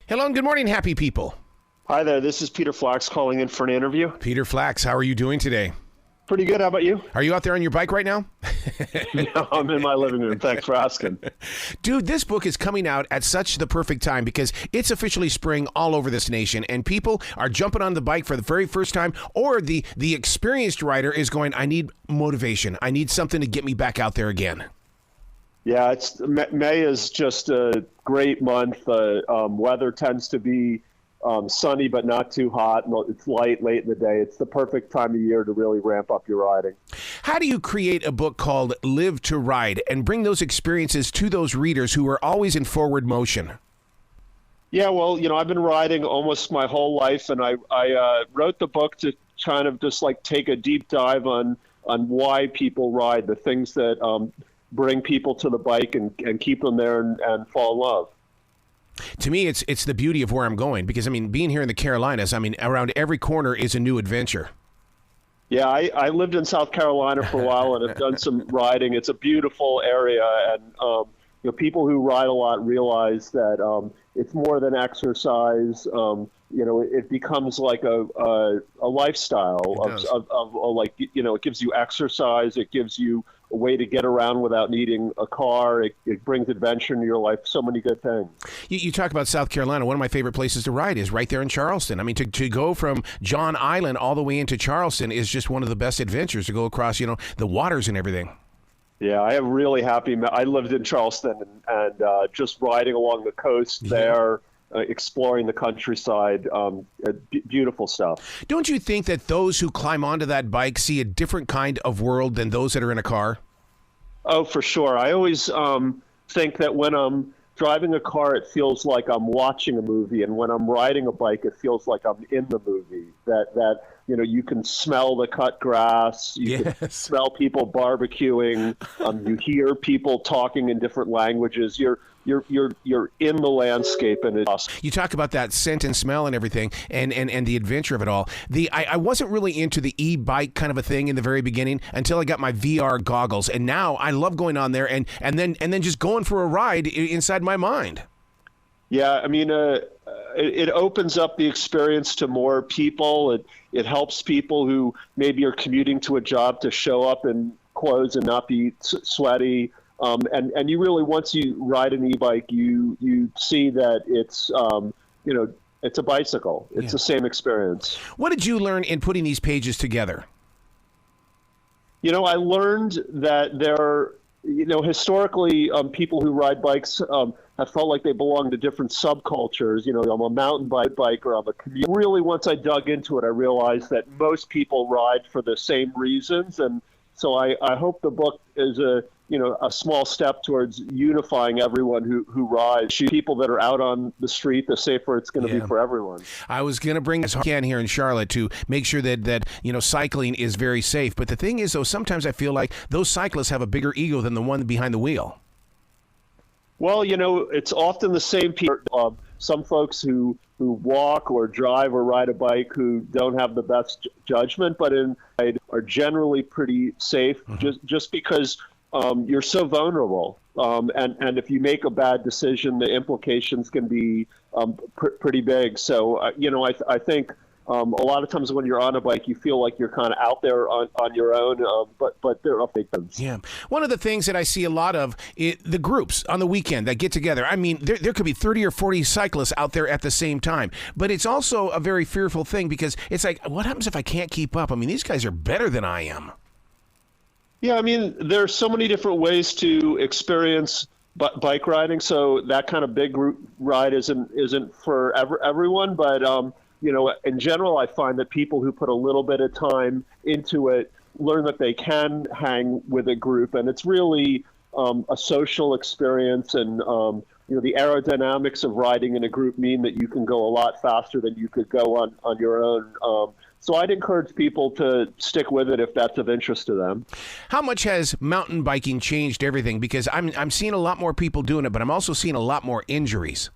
Hello and good morning, happy people. Hi there, this is Peter Flax calling in for an interview. Peter Flax, how are you doing today? Pretty good, how about you? Are you out there on your bike right now? No, I'm in my living room, thanks for asking. Dude, this book is coming out at such the perfect time because it's officially spring all over this nation and people are jumping on the bike for the very first time, or the experienced rider is going, I need motivation. I need something to get me back out there again. Yeah, May is just a great month. Weather tends to be sunny but not too hot. It's light late in the day. It's the perfect time of year to really ramp up your riding. How do you create a book called Live to Ride and bring those experiences to those readers who are always in forward motion? Yeah, well, I've been riding almost my whole life, and I wrote the book to kind of just like take a deep dive on why people ride, the things that bring people to the bike and keep them there and fall in love. To me, it's the beauty of where I'm going because, being here in the Carolinas, around every corner is a new adventure. Yeah, I lived in South Carolina for a while and have done some riding. It's a beautiful area, and people who ride a lot realize that it's more than exercise. It becomes like a lifestyle it gives you exercise, it gives you a way to get around without needing a car. It brings adventure into your life. So many good things. You talk about South Carolina. One of my favorite places to ride is right there in Charleston. To go from John Island all the way into Charleston is just one of the best adventures to go across, the waters and everything. Yeah, I am really happy. I lived in Charleston and just riding along the coast there, exploring the countryside, beautiful stuff. Don't you think that those who climb onto that bike see a different kind of world than those that are in a car? Oh, for sure. I always think that when I'm driving a car, it feels like I'm watching a movie, and when I'm riding a bike, it feels like I'm in the movie. That you can smell the cut grass, you can smell people barbecuing, you hear people talking in different languages. You're in the landscape, and it's awesome. You talk about that scent and smell and everything, and the adventure of it all. I wasn't really into the e-bike kind of a thing in the very beginning until I got my VR goggles, and now I love going on there and then just going for a ride inside my mind. Yeah, it opens up the experience to more people. It helps people who maybe are commuting to a job to show up in clothes and not be sweaty. And you really, once you ride an e-bike, you see that it's it's a bicycle. It's the same experience. What did you learn in putting these pages together? I learned that there are, historically, people who ride bikes have felt like they belong to different subcultures. I'm a mountain biker, I'm a commuter. Really, once I dug into it, I realized that most people ride for the same reasons. And so I hope the book is a small step towards unifying everyone who rides. People that are out on the street, the safer it's going to be for everyone. I was going to bring as hard as I can here in Charlotte to make sure that cycling is very safe. But the thing is, though, sometimes I feel like those cyclists have a bigger ego than the one behind the wheel. Well, it's often the same people. Some folks who walk or drive or ride a bike who don't have the best judgment, but are generally pretty safe, just because you're so vulnerable. And if you make a bad decision, the implications can be pretty big. So, I think a lot of times when you're on a bike, you feel like you're kind of out there on your own, but there are victims. Yeah. One of the things that I see a lot of is the groups on the weekend that get together. There could be 30 or 40 cyclists out there at the same time, but it's also a very fearful thing because it's like, what happens if I can't keep up? These guys are better than I am. Yeah, there are so many different ways to experience bike riding. So that kind of big group ride isn't for everyone, but in general, I find that people who put a little bit of time into it learn that they can hang with a group, and it's really a social experience. And the aerodynamics of riding in a group mean that you can go a lot faster than you could go on your own. So I'd encourage people to stick with it if that's of interest to them. How much has mountain biking changed everything? Because I'm seeing a lot more people doing it, but I'm also seeing a lot more injuries.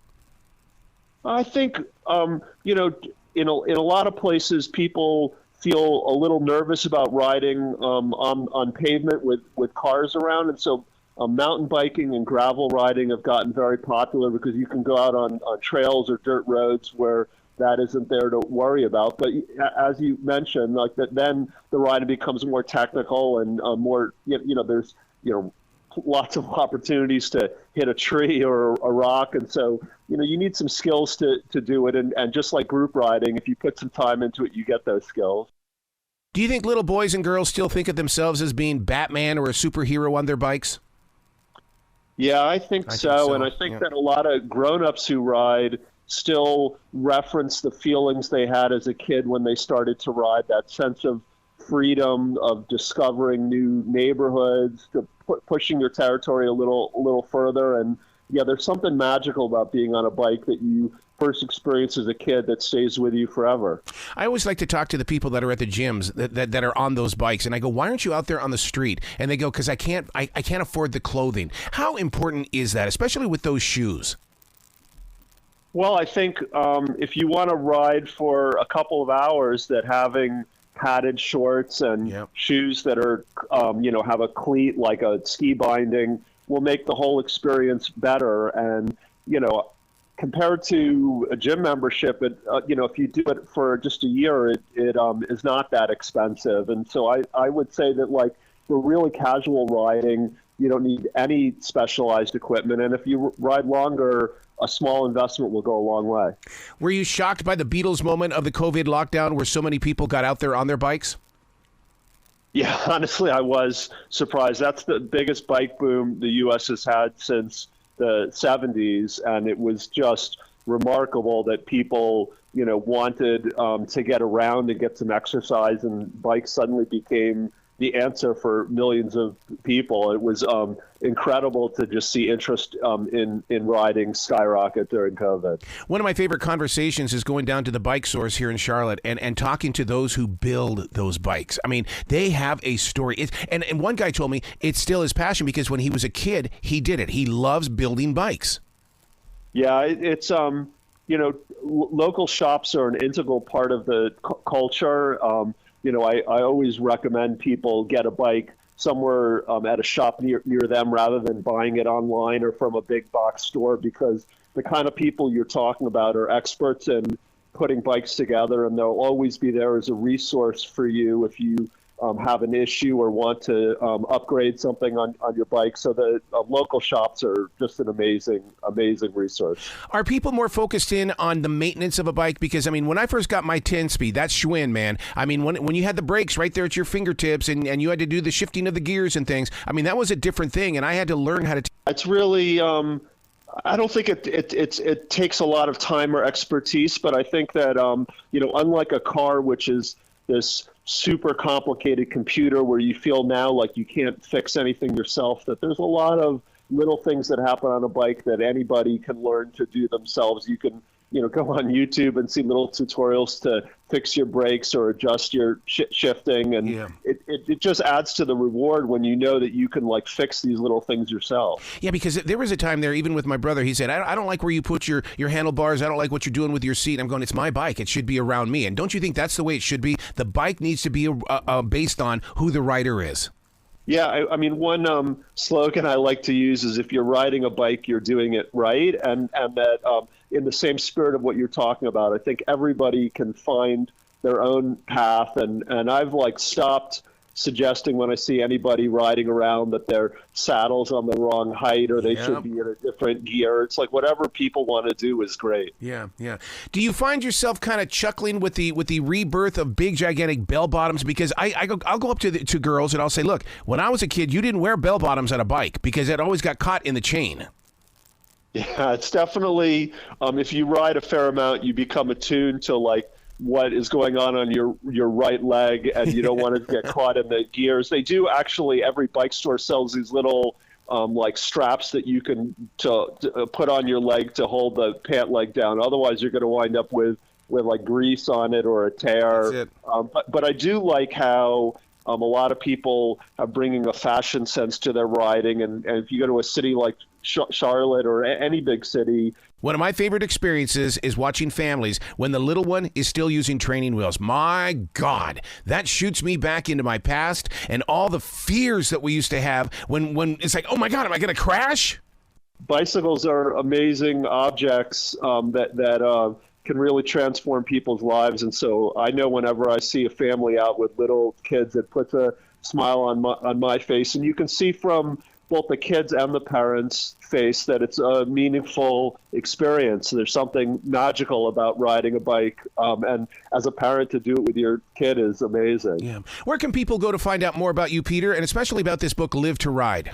I think, in a lot of places, people feel a little nervous about riding on pavement with cars around. And so mountain biking and gravel riding have gotten very popular because you can go out on trails or dirt roads where that isn't there to worry about. But as you mentioned, like that, then the riding becomes more technical and more, there's, lots of opportunities to hit a tree or a rock. And so, you need some skills to do it. And just like group riding, if you put some time into it, you get those skills. Do you think little boys and girls still think of themselves as being Batman or a superhero on their bikes? Yeah, I think so. And I think that a lot of grown-ups who ride still reference the feelings they had as a kid when they started to ride, that sense of freedom, of discovering new neighborhoods, to pushing your territory a little further. And yeah, there's something magical about being on a bike that you first experience as a kid that stays with you forever. I always like to talk to the people that are at the gyms that are on those bikes, and I go, why aren't you out there on the street? And they go, because I can't afford the clothing. How important is that, especially with those shoes? Well, I think if you want to ride for a couple of hours, that having padded shorts and shoes that are, have a cleat like a ski binding will make the whole experience better. And, compared to a gym membership, if you do it for just a year, it is not that expensive. And so I would say that, like, for really casual riding, you don't need any specialized equipment. And if you ride longer, a small investment will go a long way. Were you shocked by the Beatles moment of the COVID lockdown where so many people got out there on their bikes? Yeah, honestly, I was surprised. That's the biggest bike boom the U.S. has had since the 70s, and it was just remarkable that people, wanted to get around and get some exercise, and bikes suddenly became the answer for millions of people. It was incredible to just see interest in riding skyrocket during COVID. One of my favorite conversations is going down to the bike source here in Charlotte and talking to those who build those bikes. I mean, they have a story. And one guy told me it's still his passion because when he was a kid, he did it. He loves building bikes. Yeah, it's, local shops are an integral part of the culture. I always recommend people get a bike somewhere at a shop near them rather than buying it online or from a big box store, because the kind of people you're talking about are experts in putting bikes together, and they'll always be there as a resource for you if you have an issue or want to upgrade something on your bike. So the local shops are just an amazing resource. Are people more focused in on the maintenance of a bike? Because, I mean, when I first got my 10-speed, that's Schwinn, man. I mean, when you had the brakes right there at your fingertips and you had to do the shifting of the gears and things, I mean, that was a different thing, and I had to learn how to... It's really... I don't think it takes a lot of time or expertise, but I think that, unlike a car, which is this super complicated computer where you feel now like you can't fix anything yourself, that there's a lot of little things that happen on a bike that anybody can learn to do themselves. You can, go on YouTube and see little tutorials to fix your brakes or adjust your shifting. And it just adds to the reward when you know that you can fix these little things yourself. Yeah, because there was a time there, even with my brother, he said, I don't like where you put your handlebars. I don't like what you're doing with your seat. I'm going, it's my bike. It should be around me. And don't you think that's the way it should be? The bike needs to be based on who the rider is. Yeah, I mean, one slogan I like to use is, if you're riding a bike, you're doing it right. And that in the same spirit of what you're talking about, I think everybody can find their own path. And I've stopped suggesting when I see anybody riding around that their saddle's on the wrong height or they should be in a different gear. It's whatever people want to do is great. Yeah. Do you find yourself kind of chuckling with the rebirth of big, gigantic bell bottoms? Because I'll go up to girls and I'll say, look, when I was a kid, you didn't wear bell bottoms on a bike because it always got caught in the chain. Yeah, it's definitely, if you ride a fair amount, you become attuned to what is going on your right leg, and you don't want to get caught in the gears. They do actually, every bike store sells these little straps that you can to put on your leg to hold the pant leg down. Otherwise, you're going to wind up with grease on it or a tear. That's it. But I do like how a lot of people are bringing a fashion sense to their riding, and if you go to a city like Charlotte or any big city, One of my favorite experiences is watching families when the little one is still using training wheels. My God, that shoots me back into my past and all the fears that we used to have when it's like, oh my God, am I going to crash? Bicycles are amazing objects that can really transform people's lives. And so I know whenever I see a family out with little kids, it puts a smile on my face. And you can see from both the kids and the parents' face that it's a meaningful experience. There's something magical about riding a bike. And as a parent, to do it with your kid is amazing. Yeah. Where can people go to find out more about you, Peter, and especially about this book, Live to Ride?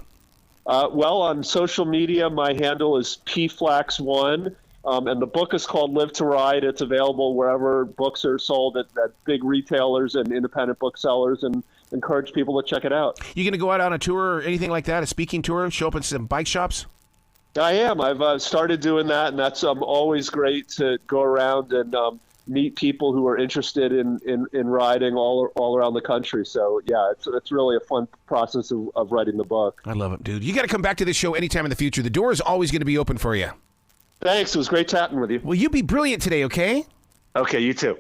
Well, on social media, my handle is pflax1. And the book is called Live to Ride. It's available wherever books are sold at big retailers and independent booksellers, and encourage people to check it out. You going to go out on a tour or anything like that, a speaking tour, show up in some bike shops? I am. I've started doing that, and that's always great to go around and meet people who are interested in riding all around the country. So, yeah, it's really a fun process of writing the book. I love it, dude. You got to come back to this show anytime in the future. The door is always going to be open for you. Thanks. It was great chatting with you. Well, you be brilliant today, okay? Okay, you too.